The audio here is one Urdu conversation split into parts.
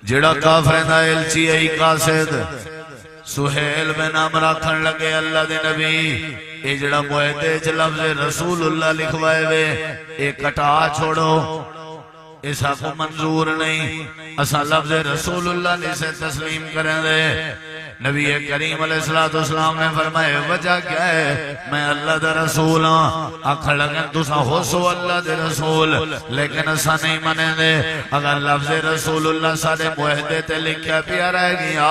جڑا کافرین دا الچی ای قاسد سہیل بن عمرو رکھن لگے اللہ دے نبی اے جڑا معاہدے چ لفظ رسول اللہ لکھوائے وے اے کٹا چھوڑو ایسا کو منظور نہیں اسا لفظ رسول اللہ سے تسلیم کریں دے نبی کریم علیہ السلام نے فرمائے وجہ کیا ہے میں اللہ دا رسول ہوں آکھا لگن تسا ہو سو اللہ دے رسول لیکن اسا نہیں منے دے اگر لفظ رسول اللہ سارے معاہدے تے لکھیا پیا رہ گیا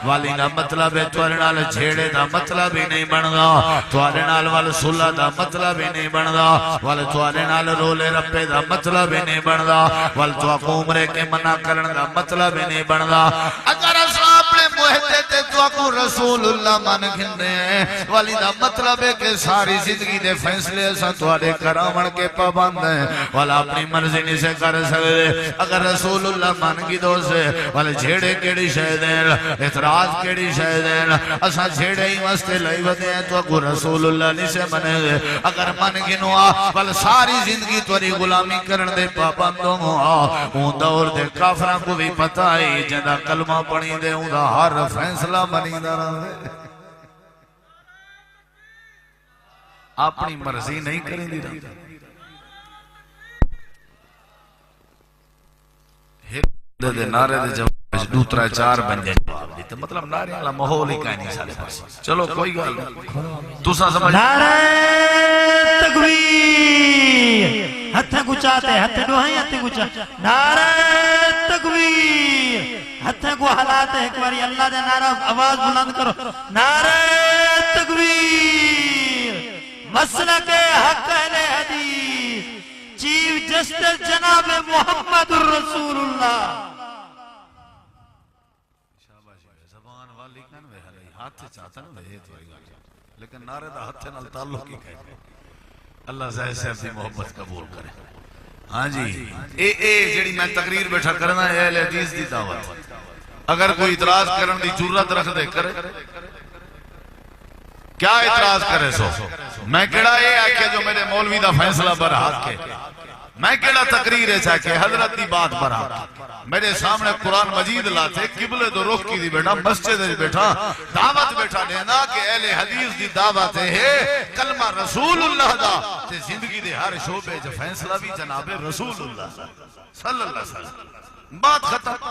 والی دا مطلب ہے توارے نال جھیڑے دا مطلب ہی نہیں بندا توارے نال وال صلح دا مطلب ہی نہیں بندا وال توارے نال رولے رپے دا مطلب ہی نہیں بندا وال تو آپ عمرے کے منع کرن دا مطلب ہی نہیں بندا اگر اسا اپنے معاہدے تے تو آپ رسول اللہ مان گھندے ہیں والی دا مطلب ہے کہ ساری زندگی دے فیصلے اسا توارے کرامن کے پابند ہیں والا اپنی مرضی نہیں سے کر سکتے اگر رسول اللہ مان گی دو سے والے جھیڑے کیڑی شہدین اعتراض کیڑی شہدین اسا جھیڑے ہی مستے لائی ودے ہیں تو اگر رسول اللہ نہیں سے منے دے اگر مان گنوا والا ساری زندگی تواری غلامی کرن دے پابندوں اون دور دے کافران کو بھی پتہ ہے جنہ کلمہ پڑھی دے اون دا ہر فیصلہ بنی دارا دے اپنی مرضی نہیں کریں دی رہا دے نعرے دے جواب دوترا چار بن جائے جواب دیتے مطلب نعرے والا ماحول ہی کہیں نہیں سارے پاس چلو کوئی گال نہیں تُسا سمجھ نعرہ تکبیر ہتھیں کو چاہتے ہتھیں ڈوہیں ہتھیں کو چاہتے نعرہ تکبیر ہتھیں کو حلاتے ایک باری اللہ دے نعرہ آواز بلند کرو نعرہ تکبیر مسلک حق اہل حدیث چیف جسٹس جناب محمد الرسول اللہ زبان والی کن وے ہلے ہاتھ سے چاہتا نا وے لیکن نعرے دا ہاتھ نال تعلق ہی کہے اللہ زہر سے اپنی محبت قبول کرے ہاں جی اے جڑی میں تقریر بیٹھا کرنا ہے اہل حدیث دی دعوت اگر کوئی اعتراض کرن دی جرات رکھ دے کرے کیا اعتراض کرے سو میں کیڑا اے آکھے جو میرے مولوی دا فیصلہ برحق ہے میں کیڑا تقریر ہے چاہے حضرت دی بات برحق میرے سامنے قرآن مجید لاتے قبلے دو رخ کی دی بیٹھا مسجد دی بیٹھا دعوت بیٹھا دینا کہ اہل حدیث دی دعوت ہے کلمہ رسول اللہ دا تے زندگی دے ہر شعبے جو فیصلہ بھی جناب رسول اللہ صلی اللہ علیہ وسلم بات ختم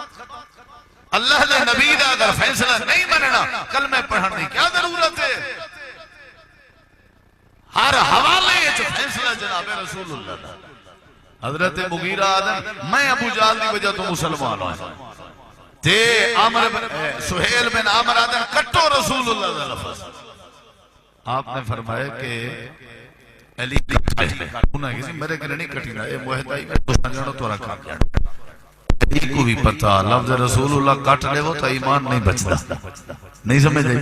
اللہ دے نبی دا اگر فیصلہ نہیں بننا کلمہ پڑھن دی کیا ضرورت ہے ہر حوالے جو فیصلہ جناب رسول اللہ دا حضرت مغیرہ آدم میں ابو جہل دی وجہ تو مسلمان ہوں تے سہیل بن عمرو آدم کٹو رسول اللہ دا لفظ آپ نے فرمایا کہ علی میرے کے نہیں کٹینا اے معاہدہ ہی میں دوسرا جانو تو رکھا گیا علی کو بھی پتا لفظ رسول اللہ کٹ لے وہ تا ایمان نہیں بچتا نہیں سمجھ دے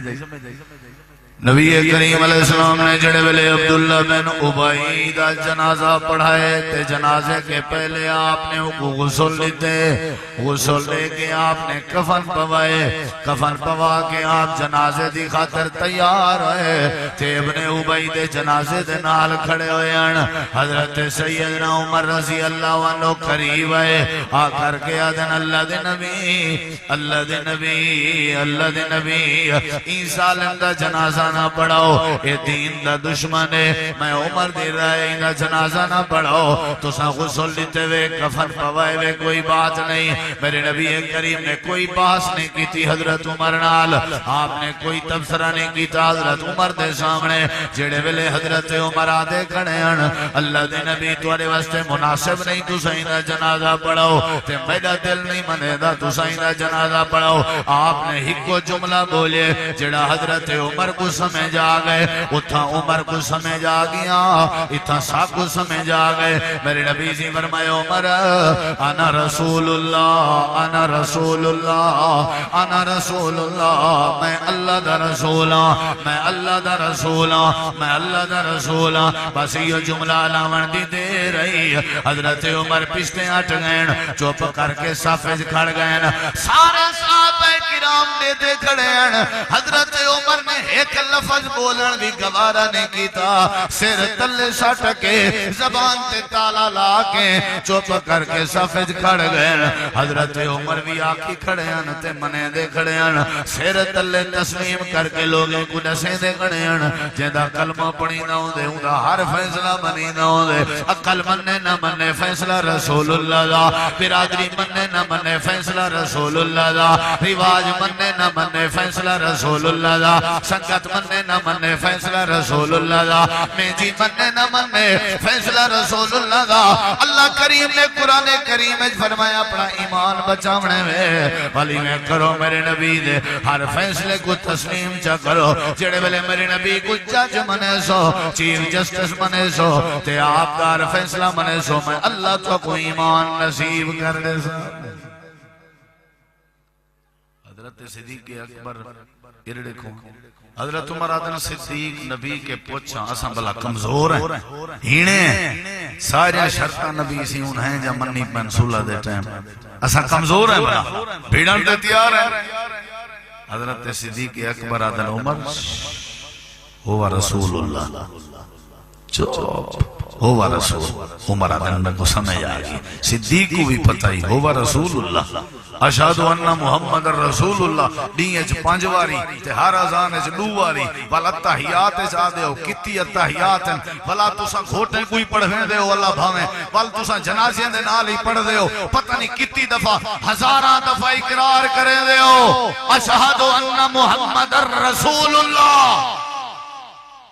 نبی کریم علیہ السلام نے جڑے ویلے عبداللہ بن ابی دا جنازہ پڑھائے تے جنازے کے پہلے آپ نے غسل لیتے غسل لے کے آپ نے کفن پوائے کفن پوا کے آپ جنازے دی خاطر تیار ہوئے تے ابن ابی دے جنازے دے نال کھڑے ہوئے ہیں حضرت سیدنا عمر رضی اللہ عنہ قریب ہے آ کر کے آدن اللہ دے نبی اللہ دے نبی اللہ دے نبی عیسیٰ علیہ دا جنازہ نہ پڑھاؤ اے دین دا دشمن ہے میں عمر دی رائے دا جنازہ نہ پڑھاؤ تو سا غسل لیتے ہوئے کفن پوائے ہوئے کوئی بات نہیں میرے نبی کریم نے کوئی بحث نہیں کی تھی حضرت عمر نال آپ نے کوئی تبصرہ نہیں کی تھا حضرت عمر دے سامنے جڑے ویلے حضرت عمر آدھے کھڑے ہیں اللہ دے نبی توارے واسطے مناسب نہیں تو سائیں دا جنازہ پڑھاؤ تے میرا دل نہیں منے دا تو سائیں دا جنازہ پڑھاؤ آپ نے ہی کو جملہ بولے جڑا حضرت عمر کو سمجھ آ گئے اتھا عمر کو سمجھ آ گیا اتھا سب کو سمجھ آ گئے میرے نبی جی فرمائے عمر انا رسول اللہ انا رسول اللہ انا رسول اللہ میں اللہ دا رسول میں اللہ دا رسول میں اللہ دا رسول بس یہ جملہ علاوان دی دے رہی حضرت عمر پشتے ہٹ گئے چوپ کر کے صافج کھڑ گئے سارے صحابہ کرام دے دے کھڑے حضرت عمر نے ایک لفظ بولن دی گوارا نہیں کیتا سر تلے سٹ کے زبان تے تالا لا کے چپ کر کے صفج کھڑ گئے حضرت عمر بھی آکھی کھڑے ہیں تے منے دے کھڑے ہیں سر تلے تسلیم کر کے لوگیں کو ڈسے دے کھڑے ہیں جیدہ کلمہ پڑی نہ ہوں دے اندہ ہر فیصلہ منی نہ ہوں دے عقل مننے نہ مننے فیصلہ رسول اللہ دا برادری مننے نہ مننے فیصلہ رسول اللہ دا رواج مننے نہ مننے فیصلہ رسول اللہ دا سنگت مننے نہ مننے فیصلہ رسول اللہ دا میجی مننے نہ مننے فیصلہ رسول اللہ دا اللہ کریم نے قرآن کریم میں فرمایا اپنا ایمان بچاونے میں والی میں کرو میرے نبی دے ہر فیصلے کو تسلیم چا کرو جڑے بلے میرے نبی کو جج منے سو چیف جسٹس منے سو تے آپ دار فیصلہ منے سو میں اللہ تو کو ایمان نصیب کر دے سا حضرت صدیق اکبر ارڑے کھو حضرت عمر آدن صدیق نبی کے پوچھا اساں بلا کمزور ہیں ہینے سارے شرطہ نبی سی انہیں جا منی پنسولہ دے ٹائم اساں کمزور ہیں بلا بھیڑان تے تیار ہیں حضرت صدیق اکبر آدن عمر ہوا رسول اللہ چوپ ہوا رسول عمر آدن میں کو سمجھ آگی صدیق کو بھی پتہ ہی ہوا رسول اللہ اشہدو انہ محمد رسول اللہ دیئے چھ پانچواری تہار ازانے چھ دوواری والا تحیات چاہ دے ہو کتی اتحیات ہیں والا تسا گھوٹیں کوئی پڑھیں دے ہو اللہ بھاویں والا تسا جنازیں دے نال ہی پڑھ دے ہو پتہ نہیں کتی دفعہ ہزاراں دفعہ اقرار کریں دے ہو اشہدو انہ محمد رسول اللہ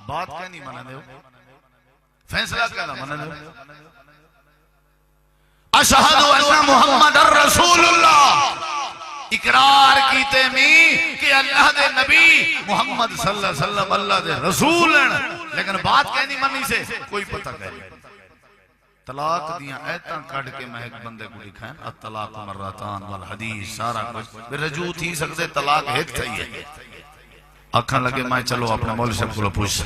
بات کیا نہیں منہ دے ہو فیصلہ کہنا منہ دے ہو اشہدو انہ محمد رسول اللہ اقرار کیتے میں کہ اللہ دے نبی محمد صلی اللہ علیہ وسلم اللہ دے رسول ہیں لیکن بات کہنی منی سے کوئی پتہ کہنی طلاق دیاں ایتاں کڑھ کے میں ایک بندے کو لکھائیں الطلاق مرتان والحدیث سارا کچھ رجوع تھی سکتے طلاق ایک تھا ہے اکھاں لگے میں چلو اپنے مول سے کو پوچھ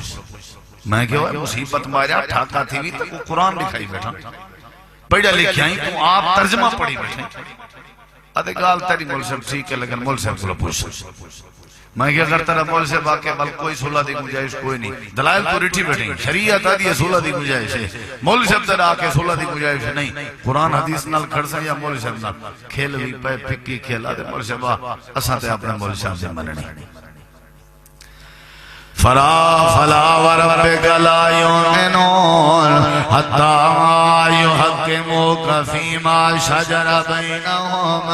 میں کہ وہ مصیبت ماریا ٹھاکا تھی بھی تو قرآن لکھائی بیٹھا پڑھا لکھائیں تو آپ ترجمہ پڑھی بیٹھیں ادھے گال تیری مول صاحب ٹھیک ہے لیکن مول صاحب کو پوچھ میں کہ اگر تیرا مول صاحب آکے بل کوئی صلح دی گنجائش کوئی نہیں دلائل تو رٹھی بیٹھیں شریعت آدھی ہے صلح دی گنجائش ہے مول صاحب تیرا آکے صلح دی گنجائش نہیں قرآن حدیث نال کھڑ سا یا مول صاحب نال کھیل بھی پہ پکی کھیلا دے مول صاحب اساں تے اپنے مول صاحب سے مننی فلا وربك لا يؤمنون حتى يحكموك فيما شجر بينهم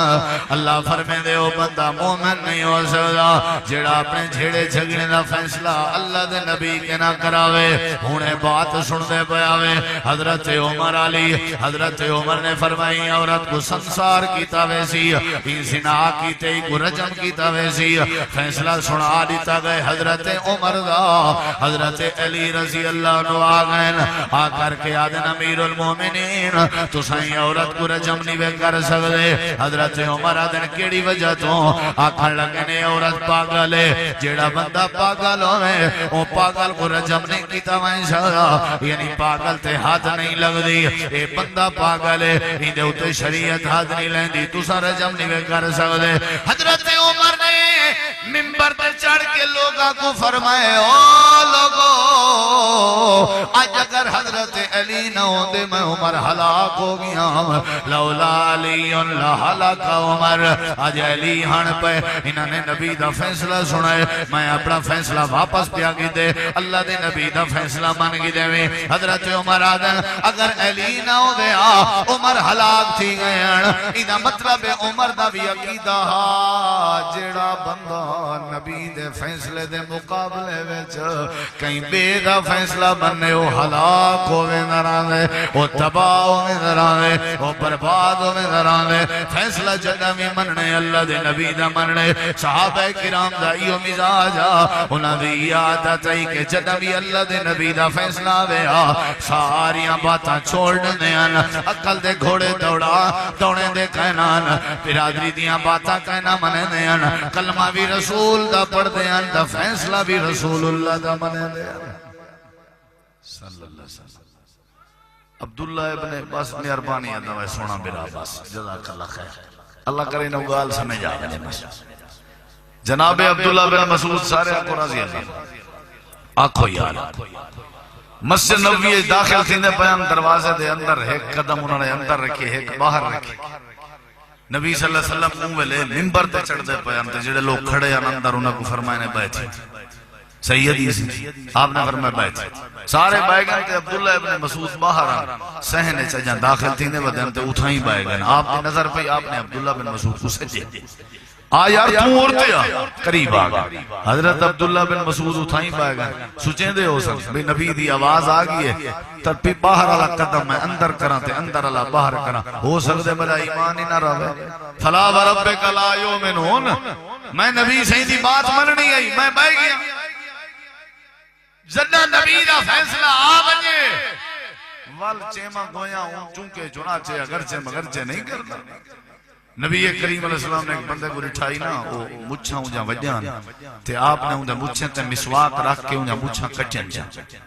اللہ فرمے دے او بندہ مومن نہیں ہو سکتا جڑا اپنے جھیڑے جھگڑے دا فیصلہ اللہ دے نبی کے نہ کراوے ہونے بات سن دے پیاوے حضرت عمر علی حضرت عمر نے فرمائی عورت کو سنسار کیتا ویسی زنا کیتے ہی کو رجم کیتا ویسی فیصلہ سنا دیتا گئے حضرت عمر حضرت علی رضی اللہ عنہ آگئن آ کر کے آدن امیر المومنین تو سائیں عورت کو رجم نہیں بے کر سکتے حضرت عمر آدن کیڑی وجہ تو آکھن لگنے عورت پاگل ہے جیڑا بندہ پاگل ہوئے وہ پاگل کو رجم نہیں کیتا وائن سکتا یعنی پاگل تے ہاتھ نہیں لگ دی اے بندہ پاگل ہے ہی دے ہوتے شریعت ہاتھ نہیں لیں دی تو سا رجم نہیں بے کر سکتے حضرت عمر نے ممبر پر چڑھ کے لوگاں کو فرمائے او لوگو آج اگر حضرت علی نہ ہوندے میں عمر ہلاک ہو گیا لولا علی لہلاک عمر آج علی ہن پہ انہوں نے نبی دا فیصلہ سنائے میں اپنا فیصلہ واپس پیا گی دے اللہ دے نبی دا فیصلہ مان گی دے میں حضرت عمر آدن اگر علی نہ ہو دے عمر ہلاک تھی گئے انہا مطلب عمر دا بھی عقیدہ جڑا بندہ نبی دے فیصلے دے مقابلے ویچ کہیں بے دا فیصلہ بننے وہ ہلاک ہوئے نرانے وہ تباہ ہوئے نرانے وہ برباد ہوئے نرانے فیصلہ جنہ میں مننے اللہ دے نبی دا مننے صحابہ کرام دا ایو مزاجا انہاں دی عادت ہے کہ جنہ بھی اللہ دے نبی دا فیصلہ ویا ساریاں باتاں چھوڑنے آن عقل دے گھوڑے دوڑے دے کہنان برادری دیاں باتاں کہنا منے دے آن کلمہ بھی رسول دا پڑھ دے آن دا فیصلہ بھی رسول اللہ دا منے دے آن صلی اللہ علیہ وسلم عبداللہ ابن عباس نے اربانی ادھوائے سونا برا عباس جزاک اللہ خیر اللہ کرے نوگال سمجھ آگے بس جناب عبداللہ بن مسعود سارے کو راضی اللہ آنکھو یار مسجد نبوی داخل تھیندے پیان دروازے دے اندر ایک قدم انہوں نے اندر رکھی ایک باہر رکھی نبی صلی اللہ علیہ وسلم اونویلے ممبر تے چڑھ دے پیان تے جڑے لوگ کھڑے ہیں اندر انہوں کو فرمائنے بیٹھے سیدی سی آپ نے فرمائے بیٹھے سارے بائے گئے تے عبداللہ ابن مسعود باہر آن سہنے چاہاں داخل تھیندے ودن تے اتھائیں بائے گئے آپ کی نظر پہ آپ نے عبداللہ بن مسعود کو سجے یار تم اورتے قریب آگا حضرت عبداللہ بن مسعود اٹھائیں پائے گا سوچیں دے ہو سکتے بھئی نبی دی آواز آگئی ہے تب پی باہر اللہ قدم میں اندر کران تے اندر اللہ باہر کران ہو سکتے میرا ایمان ہی نہ رہے فلا وربک لا یؤمنون میں نبی صحیح دی بات مننی آئی میں بہ گیا جنہ نبی دا فیصلہ آ بنجے وال چیمہ گویا ہوں چونکہ چنانچہ اگرچہ مگرچہ نہیں کرتا نبی کریم علیہ السلام نے ایک بندے کو رٹھائی نا وہ مچھاں ہوں جا وجان تے آپ نے ہوں جا مچھاں تے مسواک رکھ کے ہوں جا مچھاں کٹیں جا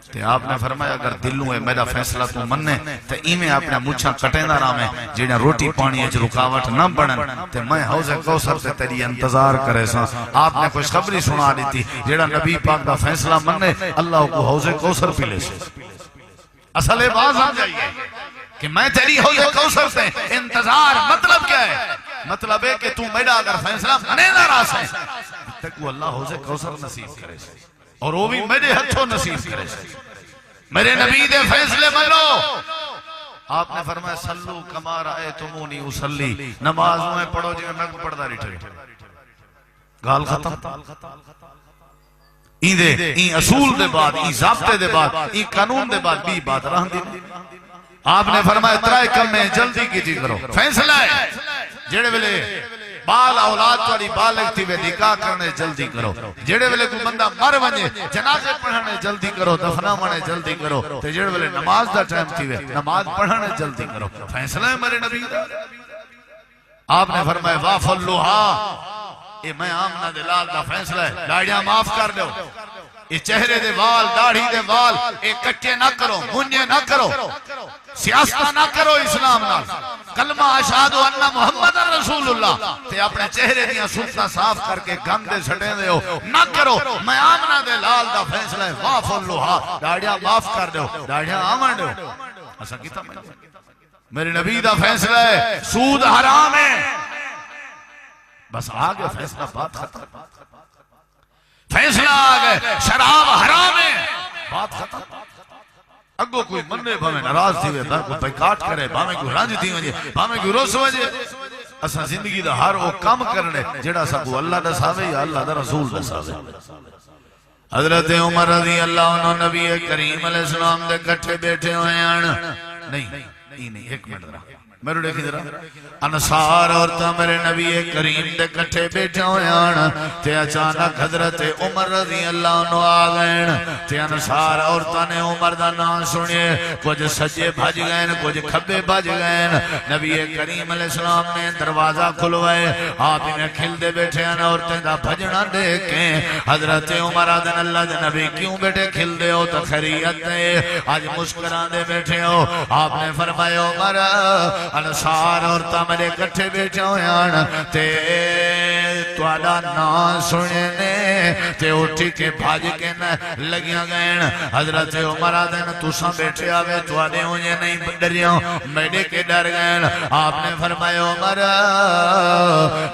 تے آپ نے فرمایا اگر دلوں ہے میرا فیصلہ تو مننے تے ایمیں اپنے مچھاں کٹیں دا رامے جیڑا روٹی پانی ہے رکاوٹ نہ بڑھن تے میں حوض کوثر تے تیری انتظار کرے سا آپ نے کوئی خبری سنا دی تھی جیڑا نبی پاک دا فیصلہ مننے اللہ کو حوض کوثر پی لے سے اصل باز آ جائیے کہ میں تیری حوض کوثر سے انتظار مطلب کیا ہے مطلب ہے کہ تو میرا اگر فیصلہ منے نہ راس ہے تک وہ اللہ حوض کوثر نصیب کرے سے اور وہ بھی میرے ہتھوں نصیب کرے سے میرے نبی دے فیصلے منو آپ نے فرمایا صلو کما رأیتمونی اصلی نماز میں پڑھو جی میں کو پڑھدا رہے گال ختم این دے این اصول دے بعد این ضابطے دے بعد این قانون دے بعد بھی بات رہن دی آپ نے فرمایا ترائے کم میں جلدی کی تھی کرو فیصلہ ہے جڑے ویلے بال اولاد تاری بالغ تھی وے نکاح کرنے جلدی کرو جڑے ویلے کوئی بندہ مر ونجے جنازے پڑھنے جلدی کرو دفناونے جلدی کرو تے جڑے ویلے نماز دا ٹائم تھی وے نماز پڑھنے جلدی کرو فیصلہ ہے میرے نبی دا آپ نے فرمایا واف اللہا یہ میں آمنہ دلال دا فیصلہ ہے داڑیاں معاف کر دو یہ چہرے دے وال داڑھی دے وال ایک کٹے نہ کرو منجے نہ کرو سیاستہ نہ کرو اسلام نہ کلمہ اشہدو انہ محمد رسول اللہ تے اپنے چہرے دیا سلطہ صاف کر کے گندے سٹیں دے ہو نہ کرو میں آمنہ دے لال دا فیصلہ ہے واف اللہا داڑیاں معاف کر دو داڑیاں آمن دو ایسا کیتا میرے نبی دا فیصلہ ہے سود حرام ہے بس آگے فیصلہ بات ختم فیصلہ آگے شراب حرام ہے بات ختم اگو کوئی مننے بھامے ناراض تھی وے کوئی بیکاٹ کرے بھامے کوئی رانج تھی وجے بھامے کوئی روس وجے اسا زندگی دا ہر وہ کام کرنے جڑا سا کو اللہ دا ساوے یا اللہ دا رسول دا ساوے حضرت عمر رضی اللہ عنہ نبی کریم علیہ السلام دے کٹھے بیٹھے ہوئے ہیں نہیں ایک منٹ رہا میرے دیکھیں ذرا انصار عورتاں میرے نبی کریم دے کٹھے بیٹھے ہوئے ہیں تے اچانک حضرت عمر رضی اللہ عنہ آ گئے تے انصار عورتاں نے عمر دا نام سنیے کچھ سجے بھج گئے کچھ کھبے بھج گئے نبی کریم علیہ السلام نے دروازہ کھلوائے آپ میں کھل دے بیٹھے ہیں عورتیں دا بھجنا دیکھیں حضرت عمر آدن اللہ دے نبی کیوں بیٹھے کھل دے ہو تو خیریت دے آج مسکران دے بیٹھے ہو آپ نے فرمایا عمر انصار عورتاں میرے کٹھے بیٹھے ہوئے ہیں تے تواڈا نام سننے تے اٹھی کے بھاج کے لگیاں گئے حضرت عمر آدن تساں بیٹھے آوے تواڈے ہوئے نہیں ڈریوں میرے کے ڈر گئے آپ نے فرمایا عمر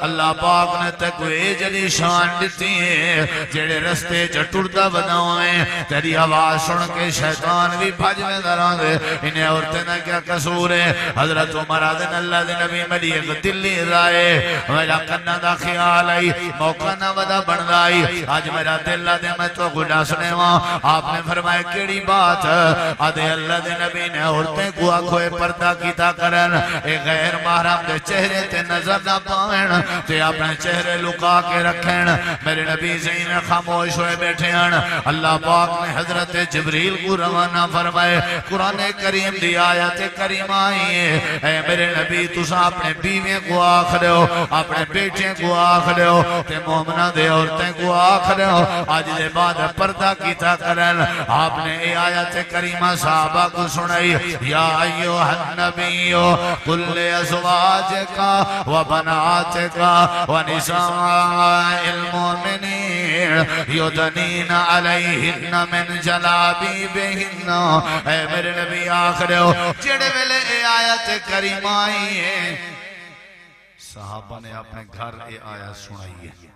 اللہ پاک نے تے کوئی جلی شان دیتی ہے جڑے رستے چٹڑتا بناویں تیری آواز سن کے شیطان بھی بھاج میں دران دے انہیں عورتیں نہ کیا قصور ہے حضرت عمر آدن اللہ دے نبی ملی ایک دلی رائے میرا کنہ دا خیال آئی موقع نہ ودا بندائی آج میرا دل دے میں تو گڑا سنے وہاں آپ نے فرمایا کیڑی بات آدھے اللہ دے نبی نے عورتیں کو آنکھوئے پردہ کیتا کرن ایک غیر محرم دے چہرے تے نظر نہ پائن تے اپنے چہرے لکا کے رکھیں میرے نبی زین خاموش ہوئے بیٹھے ہیں اللہ پاک نے حضرت جبریل کو روانہ فرمائے قرآن کریم دی آیت کریم آئی ہے اے میرے نبی تسا اپنے بیویں کو آخ دے ہو اپنے بیٹیں کو آخ دے ہو تے مومنہ دے عورتیں کو آخر آج دے بعد پردہ کیتا کرن آپ نے اے آیت کریمہ صحابہ کو سنائی یا ایوہ النبی قل ازواجکا و بناتکا و نساء المؤمنین یدنین علیہن من جلابیبہن اے میرے نبی آخر جڑے ویلے اے آیت کریمہ آئی ہے صحابہ نے اپنے گھر اے آیت سنائی ہے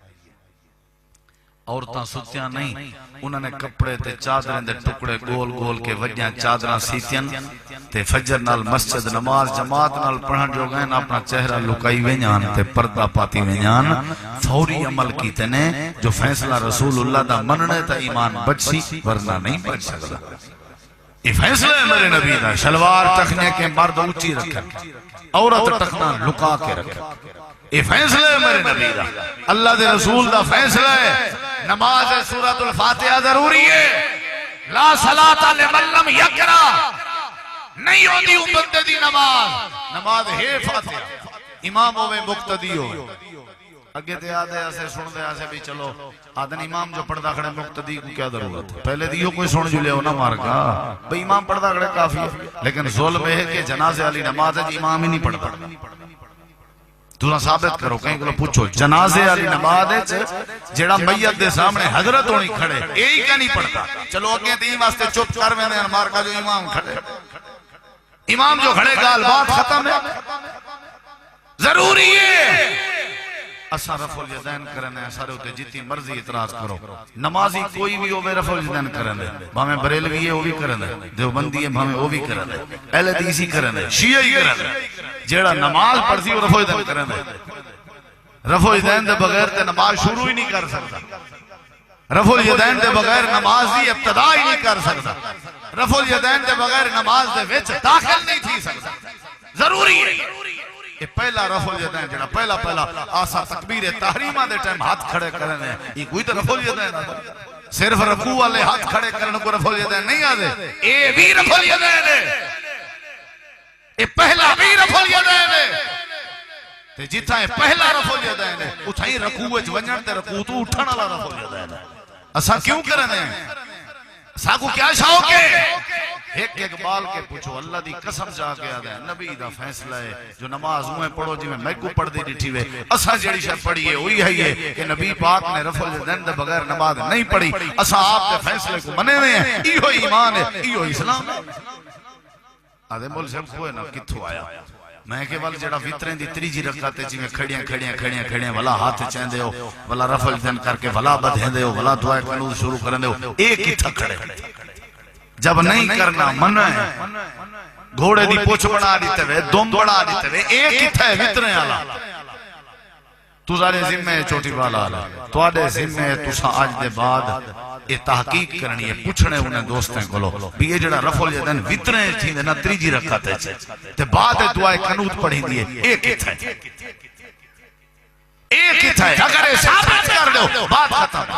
عورتاں ستیاں نہیں انہوں نے کپڑے تے چادریں دے ٹکڑے گول گول کے وجیاں چادریں سیتیاں تے فجر نال مسجد نماز جماعت نال پڑھن جو گئے اپنا چہرہ لکائی وینیان تے پردہ پاتی وینیان فوری عمل کیتے نے جو فیصلہ رسول اللہ دا مننے تا ایمان بچ سی ورنہ نہیں بچ سکتا یہ فیصلہ ہے میرے نبی دا شلوار ٹکنے کے مرد اونچی رکھیں عورت ٹکنا لکا کے رکھیں یہ فیصلہ ہے میرے نبی دا اللہ دے رسول دا فیصلہ ہے نماز سورۃ الفاتحہ ضروری ہے لا صلاۃ لمن لم یقرأ نہیں ہوتی بندے دی نماز ہے فاتحہ امام ہوئے مقتدی ہوئے اگے تے آدھے ایسے سن دے ایسے بھی چلو آدھن امام جو پڑھدا کھڑے مقتدی کو کیا ضرورت ہے پہلے دیو کوئی سن جو لے ہونا مار گا بھئی امام پڑھدا کھڑے کافی ہے لیکن ظلم ہے کہ جنازے والی نماز ہے امام ہی نہیں پڑھتا تُونا ثابت کرو کہیں کو پوچھو جنازے والی نماز ہے جیڑا میت دے سامنے حضرت ہونی کھڑے یہی کیا نہیں پڑھتا چلو اگے تین واسطے چپ کر میں نے مار کا جو امام کھڑے امام جو کھڑے گال بات ختم ہے ضروری ہے اسا رفع الیدین کرنے ہیں سارے ہوتے جتنی مرضی اعتراض کرو نمازی کوئی بھی ہوئے رفع الیدین کرنے بھامیں بریلوی ہے وہ بھی کرنے دیوبندی ہے بھامیں وہ بھی کرنے اہل حدیث ہی کرنے شیعہ ہی کرنے جیڑا نماز پڑھتی وہ رفع الیدین کرنے رفع الیدین دے بغیر تے نماز شروع ہی نہیں کر سکتا رفع الیدین دے بغیر نماز دی ابتدا ہی نہیں کر سکتا رفع الیدین دے بغیر نماز دے وچ داخل نہیں تھی سکتا ضروری ہے یہ پہلا رفع الیدین جڑا پہلا آسا تکبیر تحریمہ دے ٹائم ہاتھ کھڑے کرنے یہ کوئی تو رفع الیدین صرف رکوع والے ہاتھ کھڑے کرنے کو رفع الیدین نہیں آدھے اے بھی رفع الیدین ہے یہ پہلا بھی رفع الیدین ہے جتھا ہے پہلا رفع الیدین ہے اتھائی رکوع وچ ونجن تے رکوع تو اٹھن والا رفع الیدین ہے اسا کیوں کرنے ہیں اسا کو کیا شوق ہے ایک اقبال کے پوچھو اللہ دی قسم جا کے آدھے نبی دا فیصلہ ہے جو نماز ہوئے پڑھو جی میں کو پڑھ دی ڈٹھی ہوئے اسا جڑی شاید پڑھی ہے وہی ہے یہ کہ نبی پاک نے رفع الیدین دے بغیر نماز نہیں پڑھی اسا آپ کے فیصلے کو منے ہوئے ہیں ایہو ایمان ہے ایہو اسلام ہے آدھے مول صاحب کوئے نا کتھو آیا میں کہ وال جڑا وطرین دی تریجی رکھاتے جی میں کھڑیاں ولا ہاتھ چین دے ہو ولا رفع الیدین کر کے ولا بدھیں دے ہو ولا دعائے قنوت شروع کرن دے ہو ایک ہی تھا کھڑے جب نہیں کرنا منع ہے گھوڑے دی پوچھ بنا دیتے ہوئے دم بنا دیتے ہوئے ایک ہی تھا ہے وطرین آلا تو سارے ذمہ ہے چوٹی والا آلا تو آدھے ذمہ ہے تو سا آج دے بعد یہ تحقیق کرنی ہے پوچھنے انہیں دوستیں کو لو بھی یہ جڑا رفع الیدین وطرین تھی نہ تریجی رکھا تے تے بعد دعائے قنوت پڑھی دیئے ایک ہی تھا ہے ایک ہی تھا ہے اگر یہ ثابت کر دو بات ختم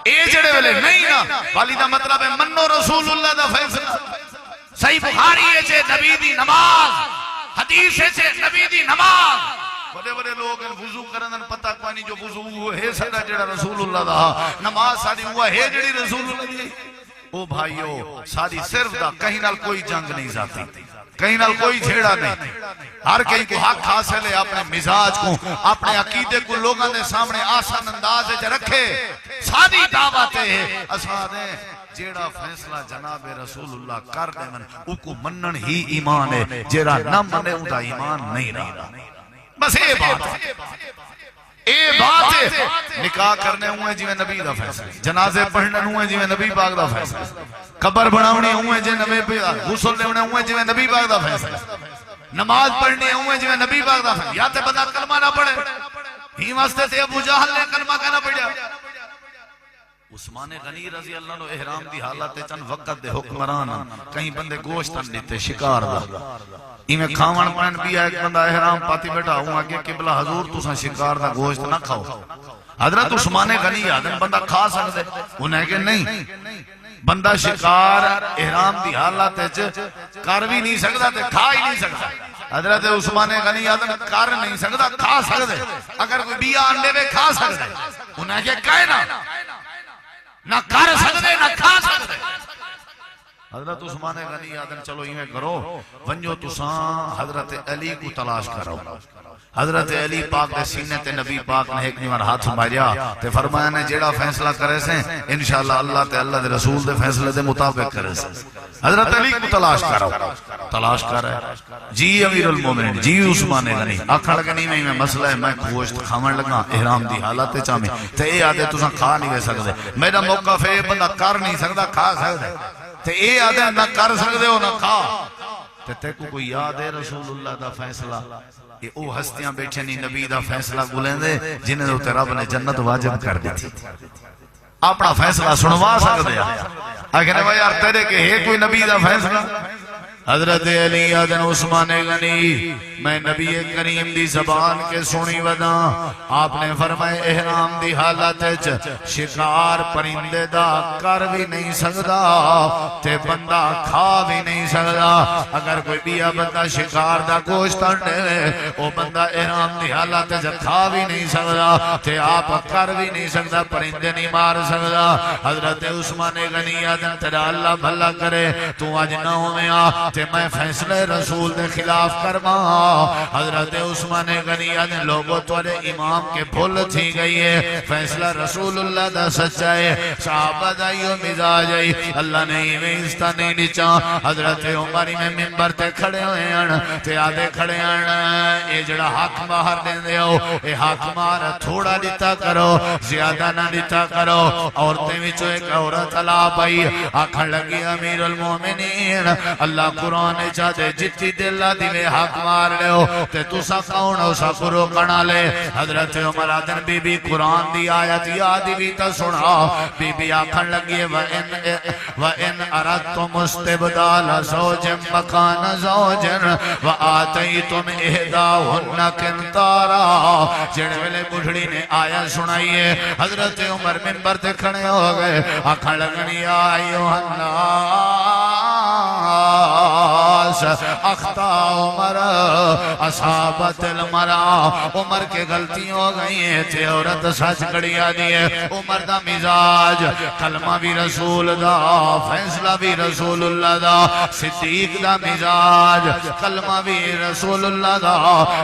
اے جڑے والے نہیں نا والی دا مطلب ہے منو رسول اللہ دا فیصلہ صحیح بخاری ہے چھے نبی دی نماز حدیث ہے چھے نبی دی نماز بڑے بڑے لوگ وضو کرن پتہ کوئی نہیں جو وضو ہے سدا جڑا رسول اللہ دا نماز ساری ہوا ہے جڑی رسول اللہ دی او بھائیو ساری صرف دا کہیں نال کوئی جنگ نہیں ذاتی کہیں نال کوئی جھیڑا نہیں ہر کہیں کو حق حاصل ہے اپنے مزاج کو اپنے عقیدے کو لوگوں نے سامنے آسان انداز ہے رکھے ساری دعوتیں ہیں اسادیں جیڑا فیصلہ جناب رسول اللہ کر دے من او کو منن ہی ایمان ہے جیڑا نہ منے او دا ایمان نہیں رہا بس یہ بات ہے اے بات ہے نکاح کرنے ہوئے جی میں نبی دا فیصلہ جنازے پڑھنے ہوئے جی میں نبی پاک دا فیصلہ قبر بناونے ہوئے جی نبی غسل لیونے ہوئے جی میں نبی پاک دا فیصلہ نماز پڑھنے ہوئے جی میں نبی پاک دا فیصلہ یا تے بندہ کلمہ نہ پڑھے ہی واسطے تے ابو جہل نے کلمہ کہنا پڑھیا عثمان غنی رضی اللہ عنہ احرام دی حالت چند وقت دے حکمران کہیں بندے گوشت دیتے شکار دا میں کھاون پین بھی ہے ایک بندہ احرام پاتی بیٹھا ہوں آگے قبلہ حضور تو سن شکار دا گوشت نہ کھاؤ حضرت عثمان غنی آدم بندہ کھا سکتے انہیں کہ نہیں بندہ شکار احرام دی حالت کر بھی نہیں سکتا تے کھا ہی نہیں سکتا حضرت عثمان غنی آدم کر نہیں سکتا کھا سکتے اگر کوئی بیا انڈے میں کھا سکتے انہیں کہ کہنا نہ کر سکتے نہ کھا سکتے حضرت عثمان غنی آدن چلو ایویں کرو ونجو تساں حضرت علی کو تلاش کرو حضرت علی پاک دے سینے تے نبی پاک نے ایک نیوان ہاتھ ماریا تے فرمایا نے جیڑا فیصلہ کرے سے انشاءاللہ اللہ تے اللہ دے رسول دے فیصلے دے مطابق کرے سے حضرت علی کو تلاش کرو تلاش کر رہے جی امیر المومنین جی عثمان غنی آکھن لگا نہیں میں مسئلہ ہے میں گوشت کھاون لگا احرام دی حالت چاہمیں تے اے آدھے تساں کھا نہیں سکدے میرا موقف ہے بندہ کر نہیں سکدا کھا سکدا تے اے آدھے نہ کر سکدے ہو نہ کھا تے تے کوئی یاد ہے رسول اللہ دا فیصلہ یہ او ہستیاں بیٹھے نہیں نبی دا فیصلہ گلیں دے جنہیں دے رب نے جنت واجب کر دی تھی اپنا فیصلہ سنوا سکتے ہیں آگے بھائی یار تیرے کہ ہے کوئی نبی دا فیصلہ حضرت علی آدن عثمان غنی میں نبی کریم دی زبان کے سنی ودا آپ نے فرمائے احرام دی حالت شکار پرندے دا کر بھی نہیں سکدا تے بندہ کھا بھی نہیں سکدا اگر کوئی بیا بندہ شکار دا گوشت انڈے وہ بندہ احرام دی حالت کھا بھی نہیں سکدا تے آپ کر بھی نہیں سکدا پرندے نہیں مار سکدا حضرت عثمان غنی آدن تیرا اللہ بھلا کرے تو آج نہ میں تے میں فیصلہ رسول دے خلاف کرما حضرت عثمان غنی نے لوگوں تورے امام کے بھول تھی گئی ہے فیصلہ رسول اللہ دا سچا ہے صحابہ دائیو مزاج ہے اللہ نے ایویں استا نہیں نیچا حضرت عمری میں منبر تے کھڑے ہوئے ہیں تے آدھے کھڑے ہیں اے جڑا حق باہر دیں دے ہو اے حق مارا تھوڑا لیتا کرو زیادہ نہ لیتا کرو عورتیں وچو ایک عورت علا پائی آکھن لگی امیر المومنین اللہ قرآن چاہتے جتی دلہ دیوے حق مار لے ہو تے تو سا کون ہو سا کرو کنا لے حضرت عمر آدن بی بی قرآن دی آیت یادی بھی تا سنا بی بی آکھن لگی وَإِنْ أَرَدْتُمُ اسْتِبْدَالَ زَوْجٍ مَكَانَ زَوْجٍ وَآتَيْتُمْ إِحْدَاهُنَّ قِنْطَارًا جڑے ویلے بڑھڑی نے آیت سنائی ہے حضرت عمر منبر تے کھڑے ہو گئے آکھن لگنی یا ایوہ الناس اخطا عمر اصحابت المرا عمر کے غلطی ہو گئی ہیں تھے عورت سچ کڑی آدھی ہے عمر دا مزاج کلمہ بھی رسول دا فیصلہ بھی رسول اللہ دا صدیق دا مزاج کلمہ بھی رسول اللہ دا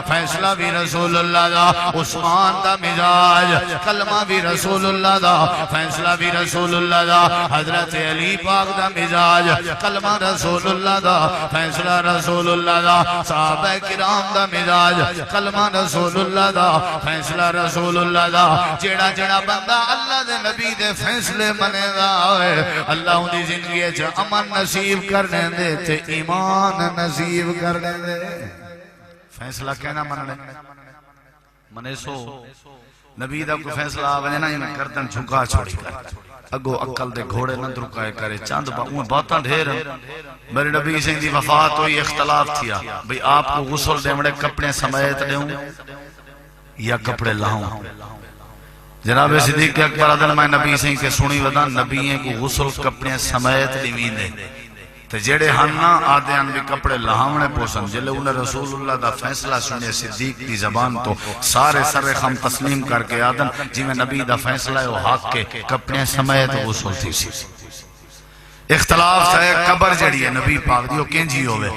فیصلہ بھی رسول اللہ دا عثمان دا مزاج کلمہ بھی رسول اللہ دا فیصلہ بھی رسول اللہ دا حضرت علی پاک دا مزاج کلمہ رسول اللہ دا فیصلہ رسول اللہ دا صحابہ کرام دا مزاج کلمہ رسول اللہ دا فیصلہ رسول اللہ دا جیڑا جیڑا بندہ اللہ دے نبی دے فیصلے منے دا ہوئے اللہ انہی زندگی چا امن نصیب کرنے دے تے ایمان نصیب کرنے دے فیصلہ کہنا منے سو نبی دا کو فیصلہ آوے نا یہ کردن جھکا چھوڑی کر اگو اکل دے گھوڑے نہ درکائے کرے چاند باتاں ڈھیر میرے نبی سے دی وفات ہوئی اختلاف تھیا بھئی آپ کو غسل دے مڑے کپڑے سمیت دے ہوں یا کپڑے لاؤں جناب صدیق اکبر عدل میں نبی سے کہ سنی ودا نبییں کو غسل کپڑے سمیت دیوین دے تو جیڑے ہننا آدھے ان بھی کپڑے لہاونے پوسن جلے انہیں رسول اللہ دا فیصلہ سنے صدیق دی زبان تو سارے سر خم تسلیم کر کے آدھن جی میں نبی دا فیصلہ ہے وہ حق کے کپڑے سمیت غسل تھی سی اختلاف تھا ہے قبر جڑی ہے نبی پاک دیو کینجی ہوئے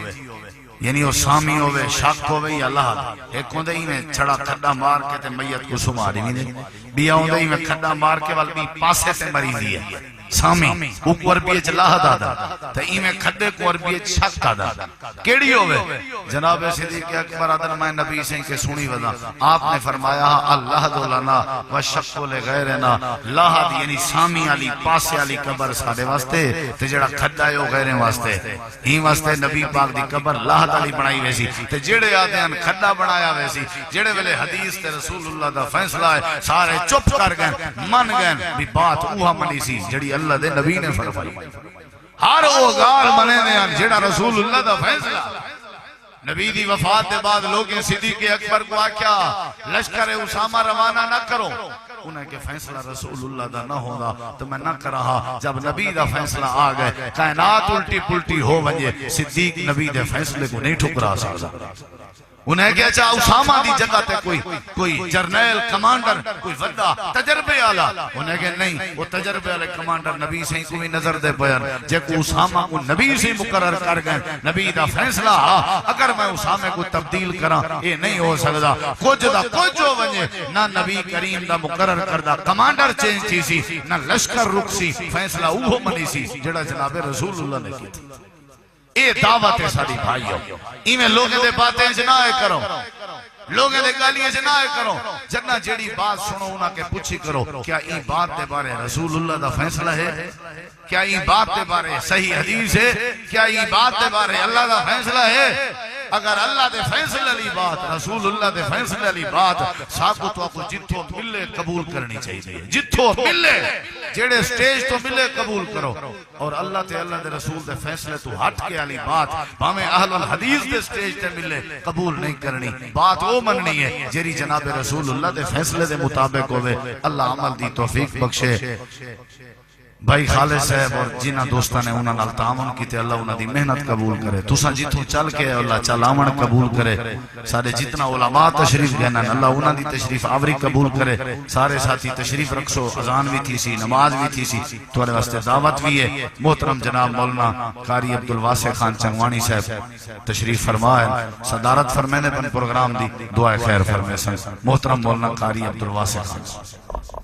یعنی وہ سامی ہوئے شک ہوئے یا اللہ ایک ہوندے ہی میں چھڑا کھڑا مار کے تے میت کو سماری نہیں بیا ہوندے ہی میں کھڑا مار کے والبی پاسے تے مری دی ہے سامی اوکو عربیت لاہ دادا تا ایمیں کھڑے کو عربیت شک دادا کیڑی ہوئے جناب صدیق اکبر آدھر میں نبی سے کے سنی ودا آپ نے فرمایا اللہ دولنا و شکو لے غیرنا لاہ دی یعنی سامی علی پاسے علی قبر سارے واسطے تے جڑا کھڑا ہے وہ غیریں واسطے ہی واسطے نبی پاک دی قبر لاہ دالی بنائی ویسی تے جڑے آدھے ان کھڑا بنایا ویسی جڑے ویلے حدیث تے رسول اللہ دا فیصلہ ہے سارے چپ کر گئے من گئے بھی بات اوہا منی سی جڑی اللہ دے نبی نے فرمائی ہر وہ گال منے نے جڑا رسول اللہ دا فیصلہ نبی دی وفات دے بعد لوگیں صدیق اکبر کو آکیا لشکر اسامہ روانہ نہ کرو انہیں کہ فیصلہ رسول اللہ دا نہ ہونا تو میں نہ کر رہا جب نبی دا فیصلہ آ گئے کائنات الٹی پلٹی ہو وجہ صدیق نبی دے فیصلے کو نہیں ٹھکرا سکتا انہیں کیا چاہا اسامہ دی جگہ تے کوئی جرنیل کمانڈر کوئی وڈا تجربے آلا انہیں کہ نہیں وہ تجربے والے کمانڈر نبی سے ہی کوئی نظر دے پیر جے کو اسامہ کو نبی سے مقرر کر گئے نبی دا فیصلہ اگر میں اسامہ کو تبدیل کراں یہ نہیں ہو سکتا کچھ دا کچھ ہو ونجے نہ نبی کریم دا مقرر کردہ کمانڈر چینج تھی سی نہ لشکر رک سی فیصلہ اوہ منی سی جڑا جناب رسول اللہ نے کی تھی اے دعوت ہے ساری بھائیوں ایمیں لوگیں دے باتیں جنائے کرو لوگیں دے گالیاں جنائے کرو جنہ جیڑی بات سنو انہاں کے پوچھی کرو کیا این بات دے بارے رسول اللہ دا فیصلہ ہے کیا این بات دے بارے صحیح حدیث ہے کیا این بات دے بارے اللہ دا فیصلہ ہے اگر اللہ دے فیصلہ لی بات رسول اللہ دے فیصلہ لی بات ساکو تو آپ کو جتھو ملے قبول کرنی چاہیے جتھو ملے جیڑے سٹیج تو ملے قبول کرو اور اللہ تے اللہ دے رسول دے فیصلے تو ہٹ کے علی بات ہمیں اہل الحدیث دے سٹیج تے ملے قبول نہیں کرنی بات وہ مننی ہے جیری جناب رسول اللہ دے فیصلے دے مطابق ہوئے اللہ عمل دی توفیق بخشے بھائی خالد صاحب اور جنہ دوستہ نے انہاں نال تعاون کیتے اللہ انہاں دی محنت قبول کرے تساں جتوں چل کے اللہ چلاون قبول کرے سارے جتنا علماء تشریف گئے اللہ انہاں دی تشریف آوری قبول کرے سارے ساتھی تشریف رکھو اذان بھی تھی سی نماز بھی تھی سی تمہارے واسطے دعوت بھی ہے محترم جناب مولانا قاری عبدالواسع خان چنگوانی صاحب تشریف فرمائے صدارت فرمینے پن پروگرام دی دعائے خیر فرمائے محترم مولانا قاری عبدالواسع خان